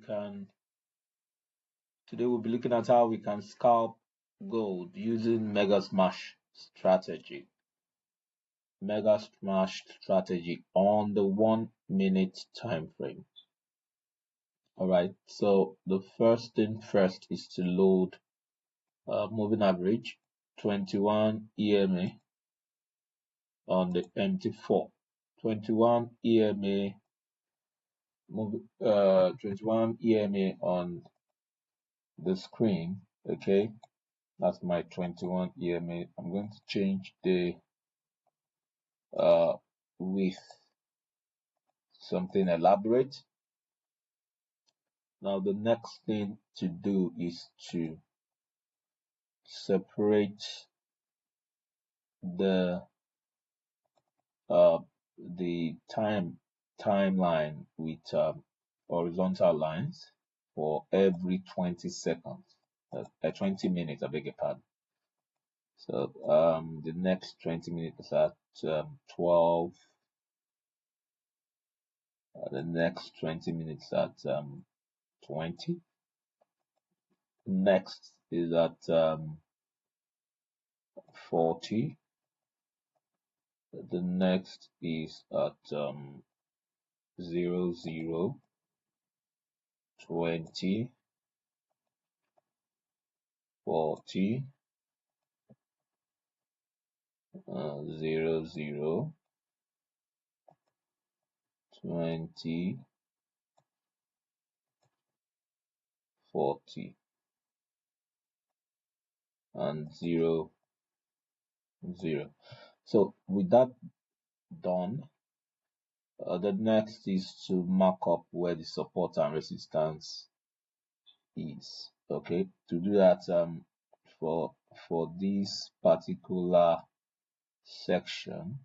today we'll be looking at how we can scalp gold using Mega Smash strategy. Mega Smash strategy on the 1 minute time frame. Alright, so the first thing first is to load moving average 21 EMA on the MT4. 21 EMA 21 EMA on the screen. Okay, that's my 21 EMA. I'm going to change the with something elaborate. Now the next thing to do is to separate the timeline with horizontal lines for every 20 seconds, 20 minutes, I beg your pardon. So the next 20 minutes at 12, the next 20 minutes at 20, next is at 40, the next is at 0, 0, 20, 40, 0, 0, 20, 40, and 0, 0. So with that done, the next is to mark up where the support and resistance is. Okay, to do that, for this particular section,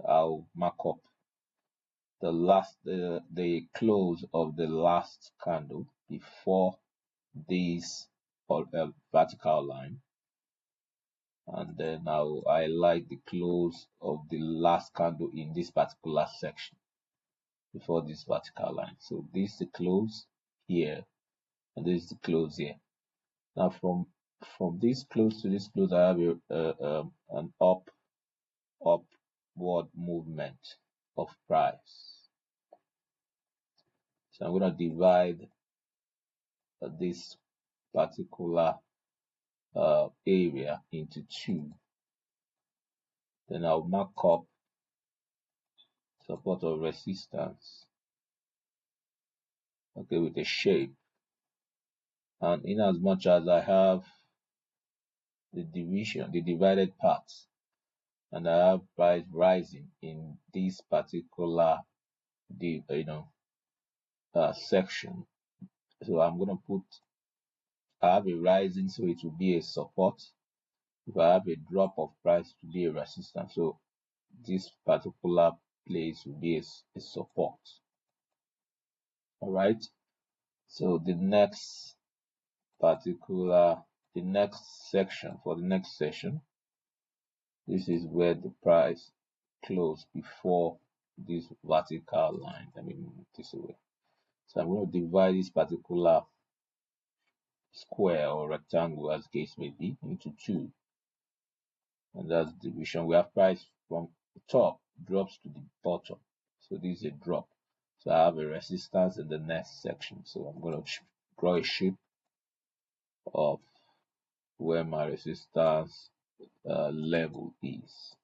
I'll mark up the close of the last candle before this vertical line, and then I'll highlight the close of the last candle in this particular section before this vertical line. So this is the close here, and this is the close here. Now from this close to this close, I have an upward movement of price. So I'm going to divide this particular area into two. Then I'll mark up support or resistance, okay, with a shape. And in as much as I have the divided parts, and I have price rising in this particular section, so I'm going to I have a rising, so it will be a support. If I have a drop of price, it will be a resistance. So this particular place will be a support. All right, so the next section, for the next session, this is where the price closed before this vertical line. Let me move this away. So I'm going to divide this particular square or rectangle, as case may be, into two, and that's division. We have price from the top drops to the bottom, so this is a drop. So I have a resistance in the next section, so I'm going to draw a shape of where my resistance level is.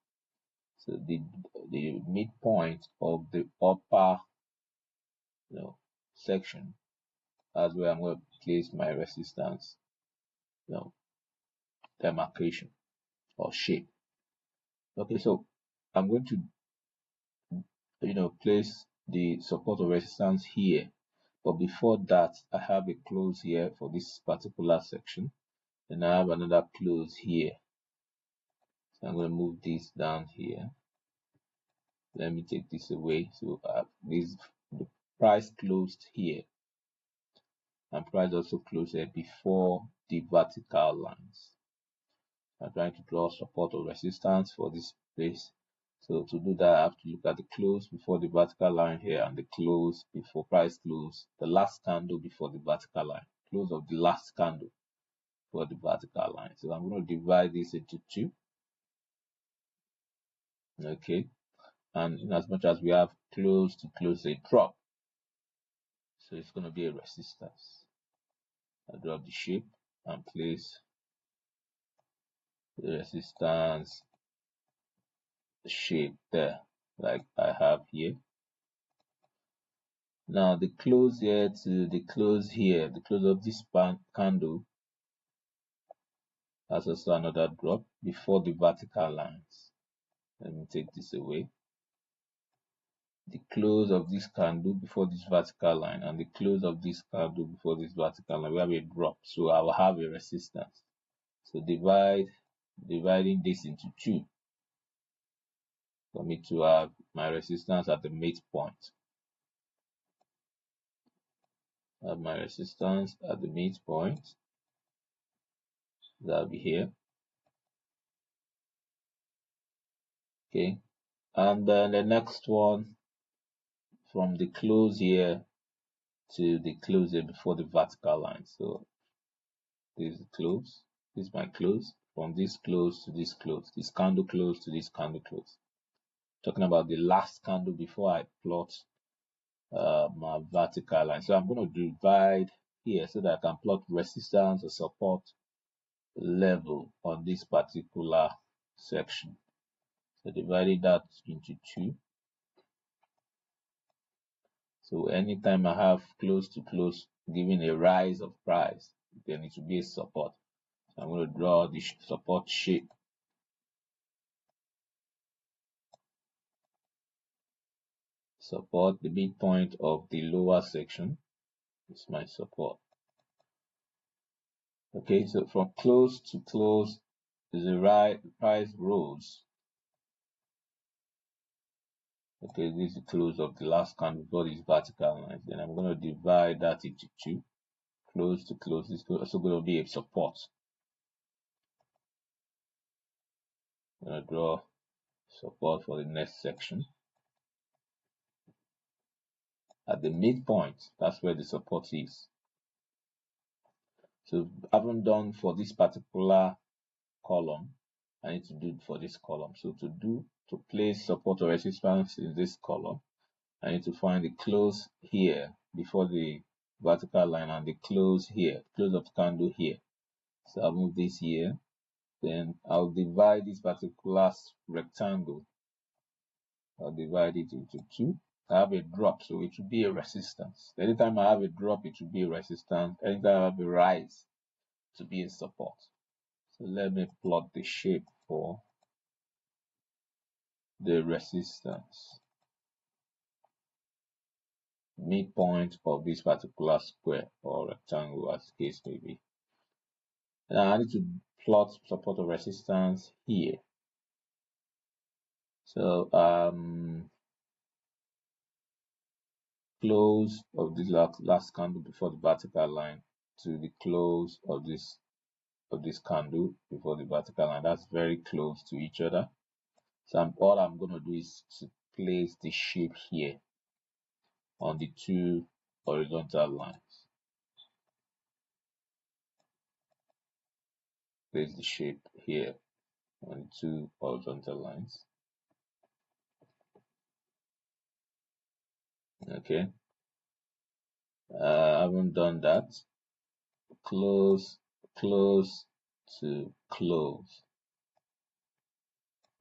So the midpoint of the upper section, that's where I'm going to place my resistance demarcation or shape. Okay, so I'm going to place the support or resistance here, but before that I have a close here for this particular section, and I have another close here. So I'm going to move this down here. Let me take this away. So the price closed here, and price also closed here before the vertical lines. I'm trying to draw support or resistance for this place, So to do that, I have to look at the close before the vertical line here and the close before price close, the last candle before the vertical line, close of the last candle for the vertical line. So I'm going to divide this into two. Okay. And in as much as we have close to close a drop, so it's going to be a resistance. I drop the shape and place the resistance shape there, like I have here. Now the close here to the close here, the close of this candle has also another drop before the vertical lines. Let me take this away. The close of this candle before this vertical line and the close of this candle before this vertical line, we have a drop, so I will have a resistance. So dividing this into two for me to have my resistance at the midpoint. I have my resistance at the midpoint. That'll be here. Okay. And then the next one from the close here to the close here before the vertical line. So this is the close. This is my close. From this close to this close. This candle close to this candle close. Talking about the last candle before I plot my vertical line. So I'm going to divide here so that I can plot resistance or support level on this particular section. So dividing that into two. So anytime I have close to close giving a rise of price, then it will be a support. So I'm going to draw the support shape. Support, the midpoint of the lower section is my support. Okay, so from close to close is the price rose. Okay, this is the close of the last candle before these vertical lines. Then I'm going to divide that into two. Close to close is also going to be a support. I'm going to draw support for the next section. At the midpoint, that's where the support is. So I haven't done for this particular column, I need to do it for this column. So to place support or resistance in this column, I need to find the close here before the vertical line and the close here, close of the candle here. So I'll move this here. Then I'll divide this particular rectangle. I'll divide it into two. I have a drop, so it will be a resistance. Anytime I have a drop, it will be a resistance. Anytime I have a rise, to be a support. So let me plot the shape for the resistance. Midpoint of this particular square or rectangle, as the case may be. Now I need to plot support or resistance here. So close of this last candle before the vertical line to the close of this candle before the vertical line. That's very close to each other. So all I'm going to do is to place the shape here on the two horizontal lines. Place the shape here on the two horizontal lines. Okay. I haven't done that. Close to close.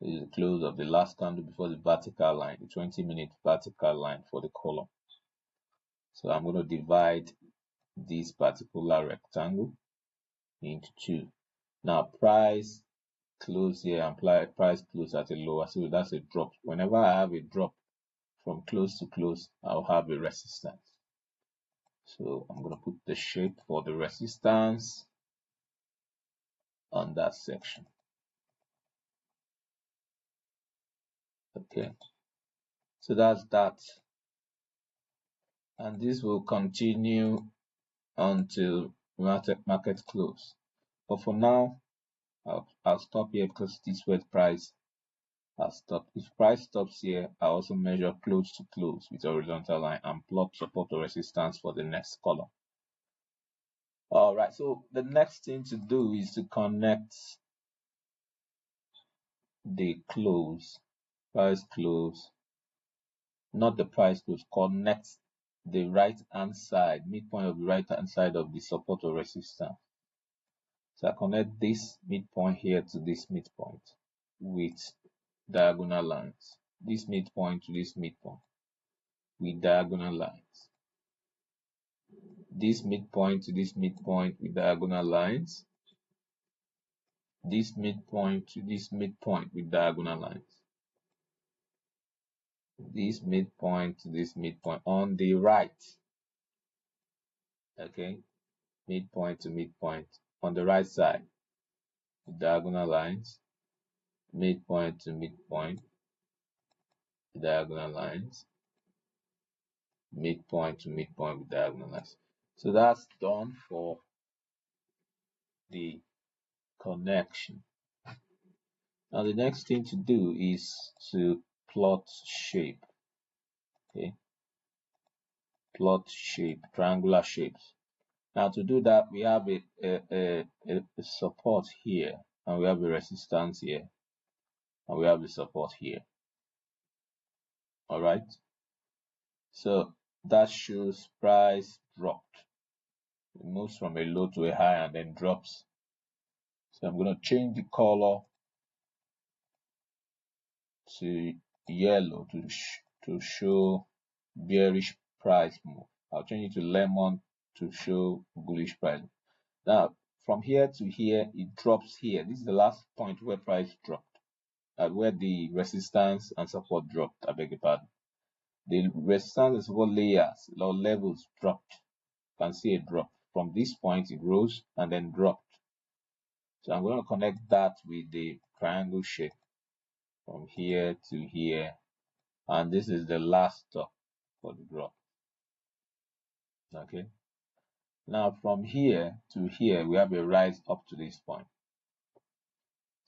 This is the close of the last candle before the vertical line, the 20-minute vertical line for the column. So I'm going to divide this particular rectangle into two. Now price close here and price close at a lower, so that's a drop. Whenever I have a drop from close to close, I'll have a resistance. So I'm going to put the shape for the resistance on that section. Okay, so that's that, and this will continue until market close. But for now, I'll stop here because this word price as stop. If price stops here, I also measure close to close with a horizontal line and plot support or resistance for the next column. All right, so the next thing to do is to connect the close, price close, not the price close, connect the right hand side, midpoint of the right hand side of the support or resistance. So I connect this midpoint here to this midpoint with diagonal lines. This midpoint to this midpoint with diagonal lines. This midpoint to this midpoint with diagonal lines. This midpoint to this midpoint with diagonal lines. This midpoint to this midpoint on the right. Okay, midpoint to midpoint on the right side with diagonal lines. Midpoint to midpoint with diagonal lines. Midpoint to midpoint with diagonal lines. So that's done for the connection. Now the next thing to do is to plot shape. Okay, plot shape, triangular shapes. Now to do that, we have a support here, and we have a resistance here, and we have the support here. All right. So that shows price dropped. It moves from a low to a high and then drops. So I'm going to change the color to yellow to show bearish price move. I'll change it to lemon to show bullish price. Now from here to here, it drops here. This is the last point where price dropped, where the resistance and support dropped. I beg your pardon. The resistance and support layers or levels dropped. You can see a drop. From this point, it rose and then dropped. So I'm going to connect that with the triangle shape from here to here, and this is the last stop for the drop. Okay, now from here to here, we have a rise up to this point.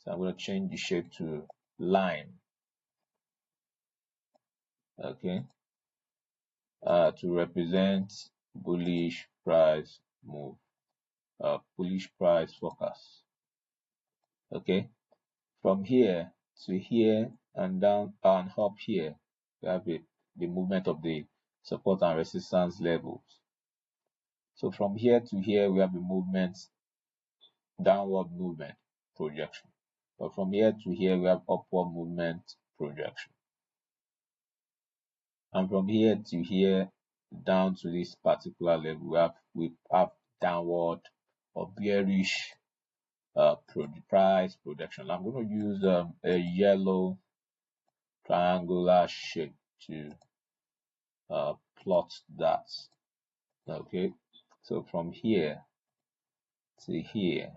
So I'm going to change the shape to line. Okay, to represent bullish price move, bullish price focus. Okay, from here to here and down and up here, we have the movement of the support and resistance levels. So from here to here, we have a movement, downward movement, projection. But from here to here, we have upward movement, projection. And from here to here, down to this particular level, we have downward or bearish price projection. I'm going to use a yellow triangular shape to plot that. Okay, so from here to here,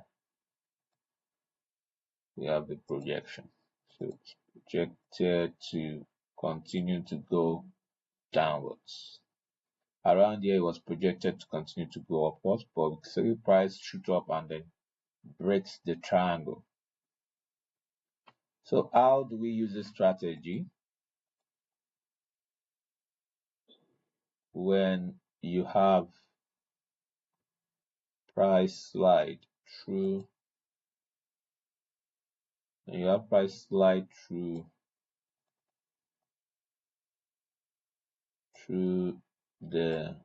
we have the projection. So it's projected to continue to go downwards. Around here, it was projected to continue to go upwards, but the price shoot up and then breaks the triangle. So how do we use this strategy? When you have price slide through, through the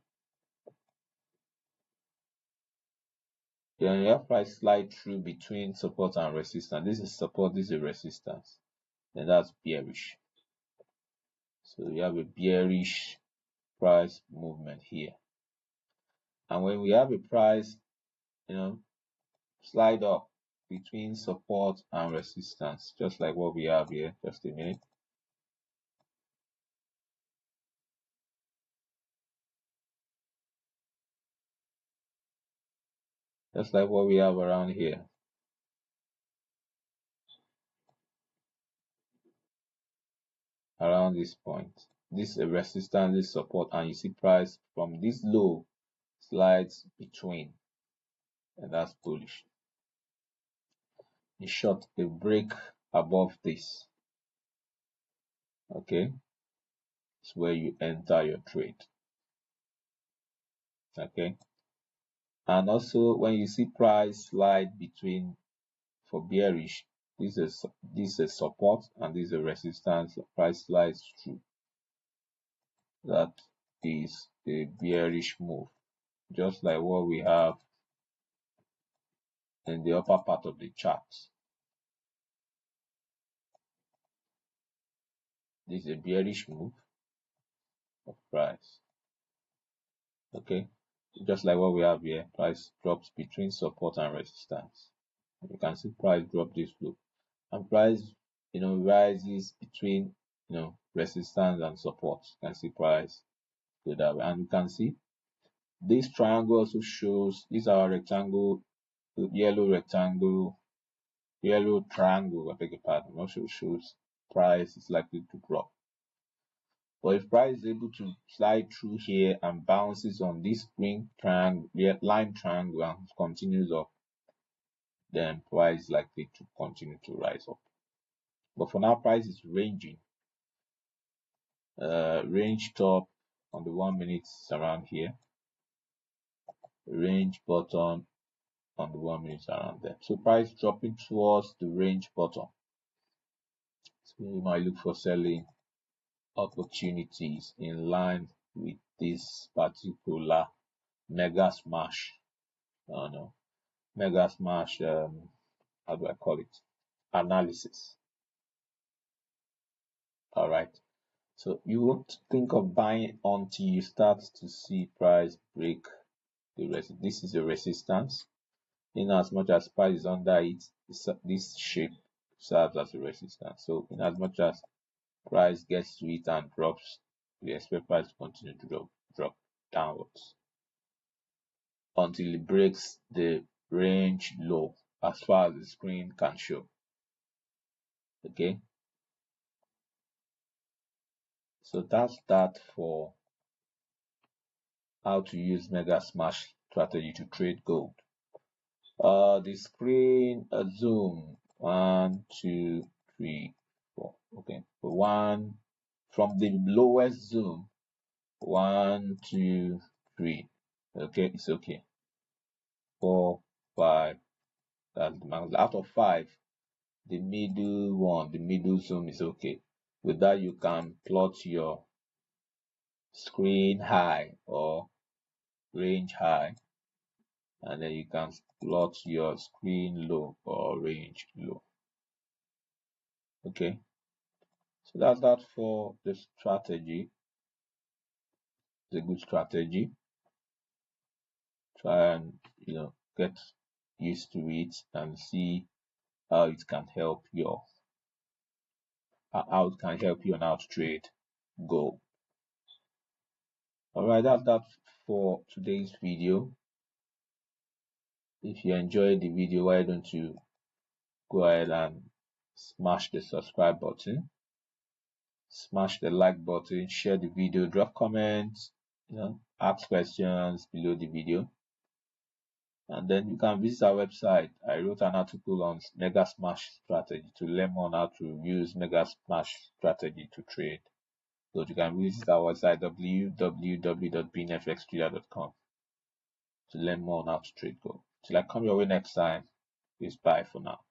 you have price slide through between support and resistance. This is support, this is resistance. Then that's bearish. So you have a bearish price movement here. And when we have a price, slide up between support and resistance, just like what we have here. Just a minute. Just like what we have around here. Around this point. This is a resistance, this support, and you see price from this low slides between. And that's bullish. In short, a break above this Okay, it's where you enter your trade. Okay, and also when you see price slide between, for bearish, this is a support and this is a resistance. Price slides through, that is a bearish move, just like what we have in the upper part of the chart. This is a bearish move of price. Okay, just like what we have here, price drops between support and resistance. You can see price drop this low, and price rises between resistance and support. You can see price go that way, and you can see this triangle also shows, this is our rectangle, yellow rectangle, yellow triangle, I beg your pardon, also shows price is likely to drop. But if price is able to slide through here and bounces on this green triangle, line triangle, and continues up, then price is likely to continue to rise up. But for now, price is ranging. Range top on the 1 minute is around here. Range bottom on the 1 minute around there. So price dropping towards the range bottom. So you might look for selling opportunities in line with this particular mega smash. Mega smash, how do I call it? Analysis. All right. So you won't think of buying until you start to see price break the resistance. This is a resistance. In as much as price is under it, this shape serves as a resistance. So in as much as price gets to it and drops, we expect price to continue to drop downwards until it breaks the range low as far as the screen can show. Okay, so that's that for how to use mega smash strategy to trade gold. The screen zoom 1, 2, 3, 4. Okay, so one from the lowest zoom, 1, 2, 3. Okay, it's okay. 4, 5. That's the max. Out of 5, the middle one, the middle zoom is okay. With that, you can plot your screen high or range high, and then you can plot your screen low or range low. Okay, so that's that for the strategy. It's a good strategy. Try and get used to it and see how it can help you on how to trade gold. All right, that's that for today's video. If you enjoyed the video, why don't you go ahead and smash the subscribe button, smash the like button, share the video, drop comments, ask questions below the video. And then you can visit our website. I wrote an article on Mega Smash strategy to learn more on how to use Mega Smash strategy to trade. So you can visit our website www.bnfxtrader.com to learn more on how to trade gold. Till I come your way next time, please bye for now.